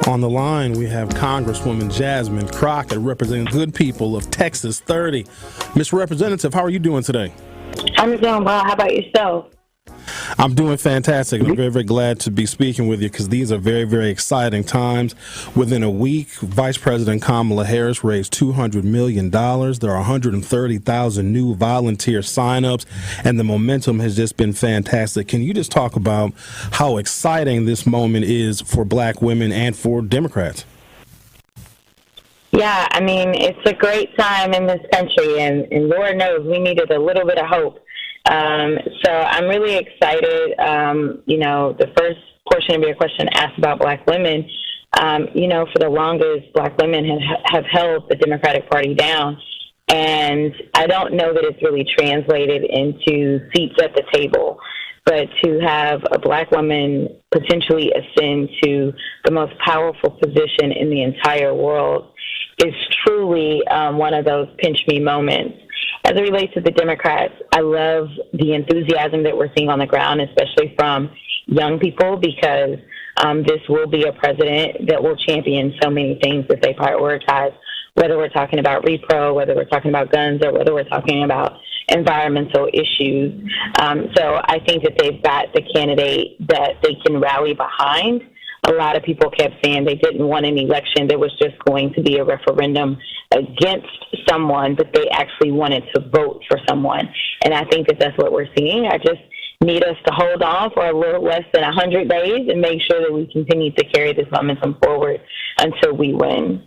On the line, we have Congresswoman Jasmine Crockett, representing good people of Texas 30. Ms. Representative, how are you doing today? I'm doing well. How about yourself? I'm doing fantastic, and I'm very, very glad to be speaking with you because these are very, very exciting times. Within a week, Vice President Kamala Harris raised $200 million. There are 130,000 new volunteer signups, and the momentum has just been fantastic. Can you just talk about how exciting this moment is for Black women and for Democrats? Yeah, I mean, it's a great time in this country, and Lord knows we needed a little bit of hope. So I'm really excited. The first portion of your question asked about Black women. For the longest, Black women have held the Democratic Party down. And I don't know that it's really translated into seats at the table. But to have a Black woman potentially ascend to the most powerful position in the entire world is truly one of those pinch-me moments. As it relates to the Democrats, I love the enthusiasm that we're seeing on the ground, especially from young people, because this will be a president that will champion so many things that they prioritize, whether we're talking about repro, whether we're talking about guns, or whether we're talking about environmental issues. So I think that they've got the candidate that they can rally behind. A lot of people kept saying they didn't want an election that was just going to be a referendum against someone, but they actually wanted to vote for someone. And I think that that's what we're seeing. I just need us to hold on for a little less than 100 days and make sure that we continue to carry this momentum forward until we win.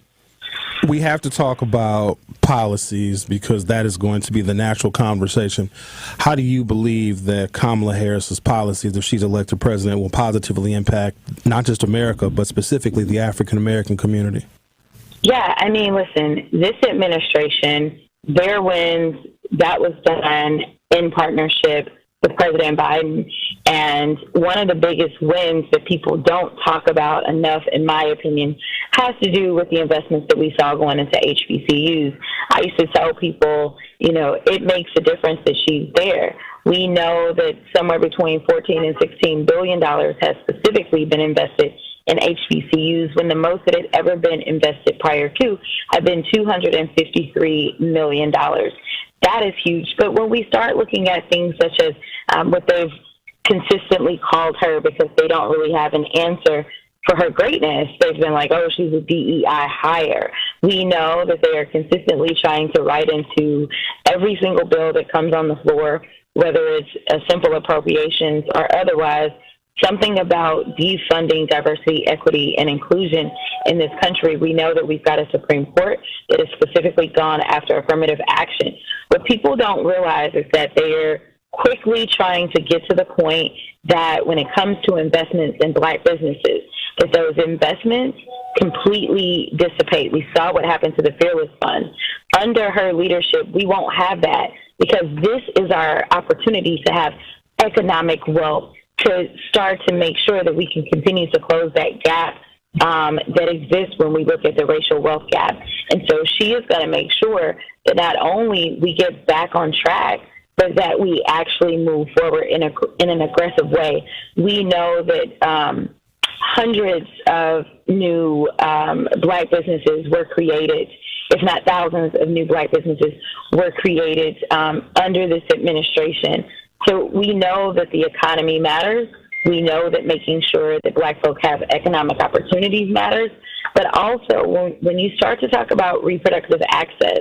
We have to talk about policies because that is going to be the natural conversation. How do you believe that Kamala Harris's policies, if she's elected president, will positively impact not just America, but specifically the African-American community? Yeah, I mean, listen, this administration, their wins, that was done in partnership with President Biden. And one of the biggest wins that people don't talk about enough, in my opinion, has to do with the investments that we saw going into HBCUs. I used to tell people, it makes a difference that she's there. We know that somewhere between $14 and $16 billion has specifically been invested in HBCUs, when the most that had ever been invested prior to had been $253 million. That is huge. But when we start looking at things such as what they've consistently called her, because they don't really have an answer for her greatness, they've been like, oh, she's a DEI hire. We know that they are consistently trying to write into every single bill that comes on the floor, whether it's a simple appropriations or otherwise, something about defunding diversity, equity, and inclusion in this country. We know that we've got a Supreme Court that has specifically gone after affirmative action. What people don't realize is that they're quickly trying to get to the point that when it comes to investments in Black businesses, that those investments completely dissipate. We saw what happened to the Fearless Fund. Under her leadership, we won't have that, because this is our opportunity to have economic wealth, to start to make sure that we can continue to close that gap that exists when we look at the racial wealth gap. And so she is going to make sure that not only we get back on track, but that we actually move forward in an aggressive way. We know that hundreds of new Black businesses were created, if not thousands of new Black businesses were created under this administration. So we know that the economy matters. We know that making sure that Black folk have economic opportunities matters. But also, when you start to talk about reproductive access,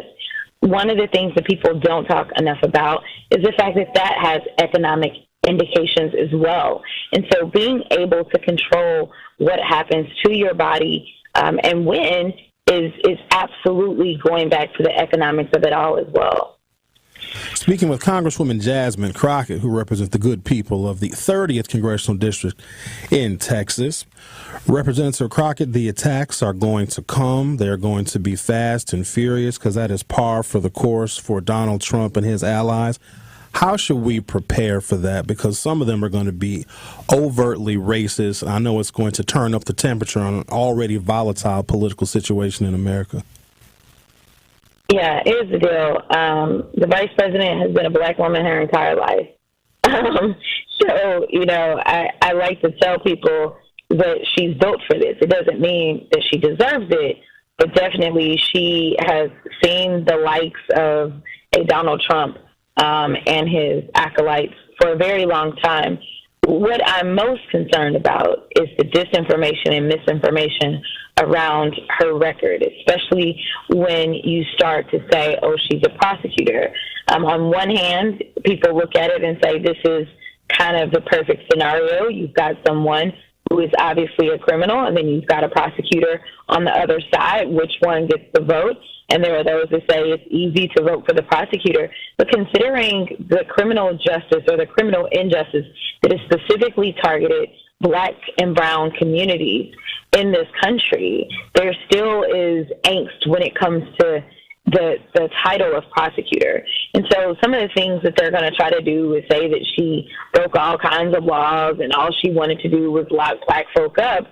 one of the things that people don't talk enough about is the fact that that has economic indications as well. And so being able to control what happens to your body and when is absolutely going back to the economics of it all as well. Speaking with Congresswoman Jasmine Crockett, who represents the good people of the 30th Congressional District in Texas. Representative Crockett, the attacks are going to come. They're going to be fast and furious, because that is par for the course for Donald Trump and his allies. How should we prepare for that? Because some of them are going to be overtly racist. I know it's going to turn up the temperature on an already volatile political situation in America. Yeah, here's the deal. The vice president has been a Black woman her entire life. So, I like to tell people that she's built for this. It doesn't mean that she deserves it, but definitely she has seen the likes of a Donald Trump and his acolytes for a very long time. What I'm most concerned about is the disinformation and misinformation around her record, especially when you start to say, oh, she's a prosecutor. On one hand, people look at it and say this is kind of the perfect scenario. You've got someone who is obviously a criminal, and then you've got a prosecutor on the other side. Which one gets the vote? And there are those that say it's easy to vote for the prosecutor. But considering the criminal justice or the criminal injustice that is specifically targeted Black and brown communities in this country, there still is angst when it comes to the title of prosecutor. And so some of the things that they're going to try to do is say that she broke all kinds of laws and all she wanted to do was lock Black folk up,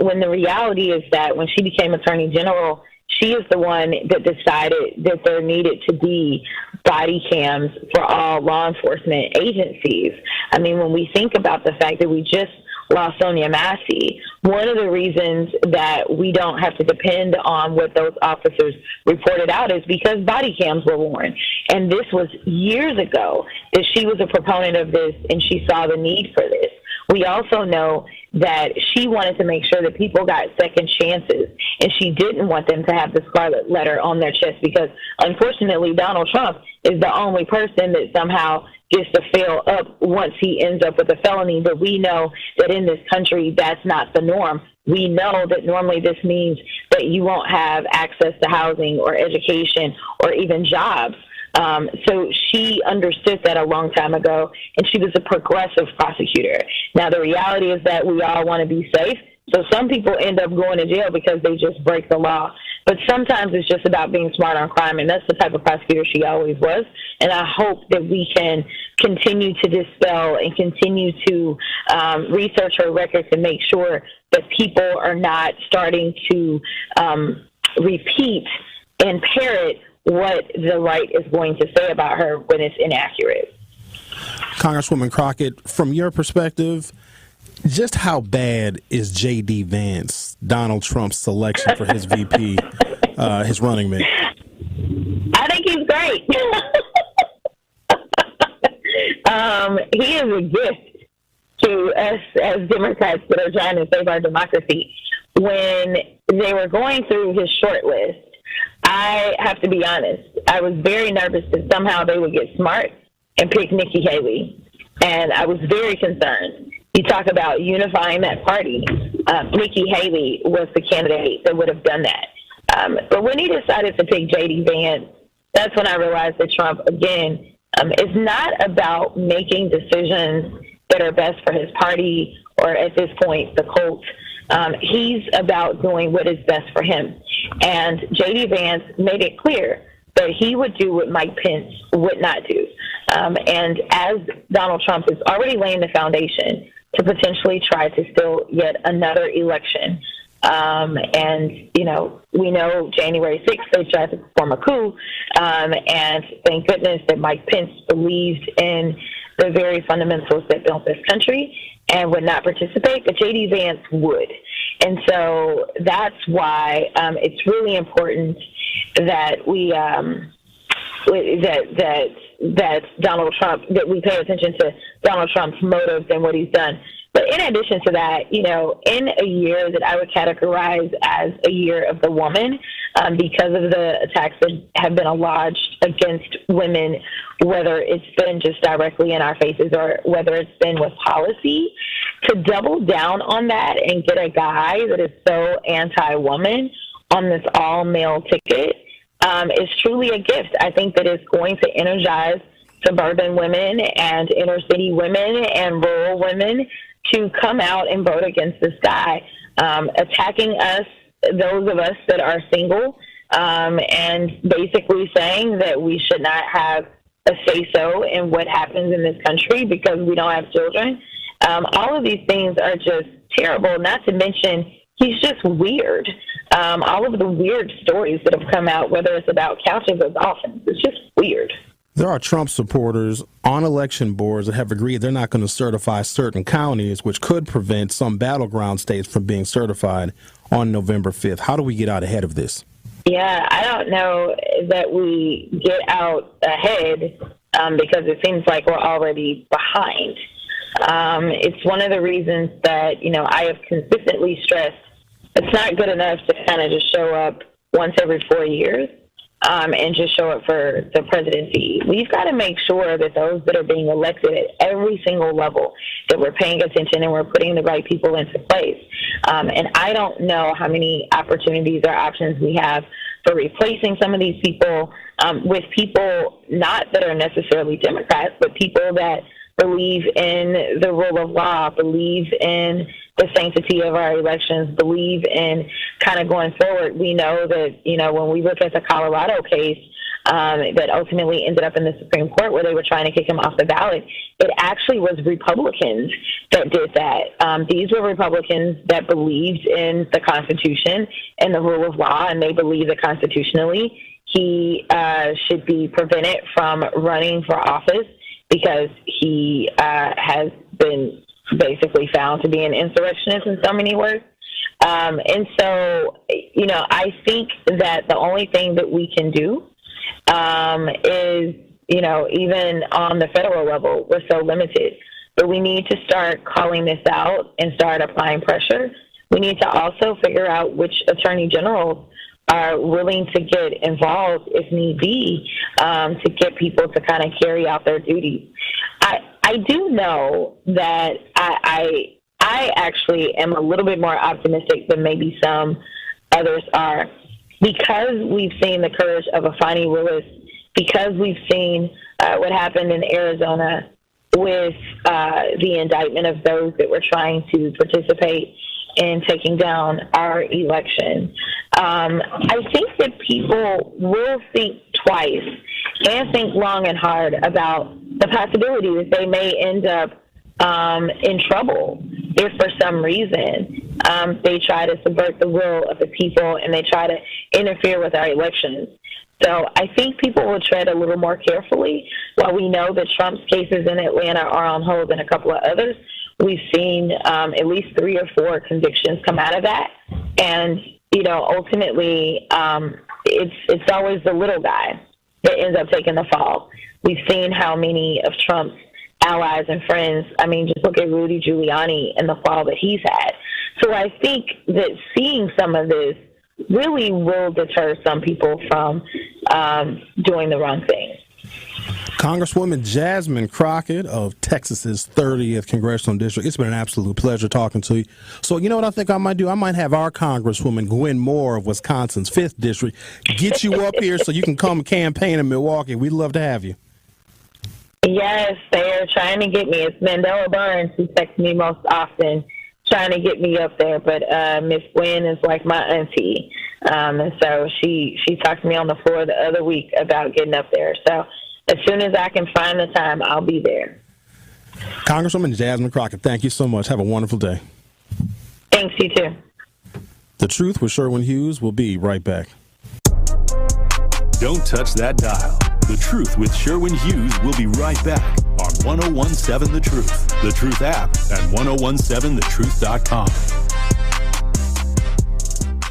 when the reality is that when she became Attorney General, she is the one that decided that there needed to be body cams for all law enforcement agencies. I mean, when we think about the fact that we just lost Sonia Massey, one of the reasons that we don't have to depend on what those officers reported out is because body cams were worn. And this was years ago that she was a proponent of this and she saw the need for this. We also know that she wanted to make sure that people got second chances, and she didn't want them to have the scarlet letter on their chest because, unfortunately, Donald Trump is the only person that somehow gets to fail up once he ends up with a felony. But we know that in this country, that's not the norm. We know that normally this means that you won't have access to housing or education or even jobs. So she understood that a long time ago, and she was a progressive prosecutor. Now, the reality is that we all want to be safe, so some people end up going to jail because they just break the law. But sometimes it's just about being smart on crime, and that's the type of prosecutor she always was. And I hope that we can continue to dispel and continue to research her record to make sure that people are not starting to repeat and parrot what the right is going to say about her when it's inaccurate. Congresswoman Crockett, from your perspective, just how bad is JD Vance, Donald Trump's selection for his VP, his running mate? I think he's great. He is a gift to us as Democrats that are trying to save our democracy. When they were going through his short list, I have to be honest, I was very nervous that somehow they would get smart and pick Nikki Haley. And I was very concerned. You talk about unifying that party. Nikki Haley was the candidate that would have done that. But when he decided to pick JD Vance, that's when I realized that Trump, again, is not about making decisions that are best for his party or, at this point, the cult. He's about doing what is best for him. And JD Vance made it clear that he would do what Mike Pence would not do. And as Donald Trump is already laying the foundation to potentially try to steal yet another election. And, you know, we know January 6th they tried to perform a coup. And thank goodness that Mike Pence believed in the very fundamentals that built this country and would not participate, but JD Vance would. And so that's why it's really important that we that Donald Trump, that we pay attention to Donald Trump's motives and what he's done. But in addition to that, you know, in a year that I would categorize as a year of the woman, because of the attacks that have been lodged against women, whether it's been just directly in our faces or whether it's been with policy, to double down on that and get a guy that is so anti-woman on this all-male ticket is truly a gift. I think that it's going to energize suburban women and inner-city women and rural women to come out and vote against this guy, attacking us, those of us that are single, and basically saying that we should not have a say-so in what happens in this country because we don't have children. All of these things are just terrible, not to mention he's just weird. All of the weird stories that have come out, whether it's about couches or dolphins, it's just weird. There are Trump supporters on election boards that have agreed they're not going to certify certain counties, which could prevent some battleground states from being certified on November 5th. How do we get out ahead of this? Yeah, I don't know that we get out ahead because it seems like we're already behind. It's one of the reasons that, I have consistently stressed it's not good enough to kind of just show up once every 4 years and just show up for the presidency. We've got to make sure that those that are being elected at every single level, that we're paying attention and we're putting the right people into place. And I don't know how many opportunities or options we have for replacing some of these people with people not that are necessarily Democrats, but people that believe in the rule of law, believe in the sanctity of our elections, believe in kind of going forward. We know that, when we look at the Colorado case that ultimately ended up in the Supreme Court where they were trying to kick him off the ballot, it actually was Republicans that did that. These were Republicans that believed in the Constitution and the rule of law, and they believe that constitutionally he should be prevented from running for office because he has been basically found to be an insurrectionist in so many words. And so, I think that the only thing that we can do is, even on the federal level, we're so limited. But we need to start calling this out and start applying pressure. We need to also figure out which attorney generals are willing to get involved, if need be, to get people to kind of carry out their duties. I do know that I actually am a little bit more optimistic than maybe some others are, because we've seen the courage of a Fani Willis, because we've seen what happened in Arizona with the indictment of those that were trying to participate in taking down our election. I think that people will think twice and think long and hard about the possibility that they may end up in trouble if for some reason they try to subvert the will of the people and they try to interfere with our elections. So I think people will tread a little more carefully. While we know that Trump's cases in Atlanta are on hold and a couple of others, we've seen at least 3 or 4 convictions come out of that. And, ultimately, it's always the little guy that ends up taking the fall. We've seen how many of Trump's allies and friends, just look at Rudy Giuliani and the fall that he's had. So I think that seeing some of this really will deter some people from doing the wrong thing. Congresswoman Jasmine Crockett of Texas's 30th Congressional District, it's been an absolute pleasure talking to you. So you know what I think I might do? I might have our Congresswoman Gwen Moore of Wisconsin's 5th District get you up here so you can come campaign in Milwaukee. We'd love to have you. Yes, they are trying to get me. It's Mandela Burns who texts me most often, trying to get me up there. But Miss Gwen is like my auntie. And so she talked to me on the floor the other week about getting up there. So as soon as I can find the time, I'll be there. Congresswoman Jasmine Crockett, thank you so much. Have a wonderful day. Thanks, you too. The Truth with Sherwin Hughes will be right back. Don't touch that dial. The Truth with Sherwin Hughes will be right back on 1017 The Truth, The Truth app, and 1017thetruth.com.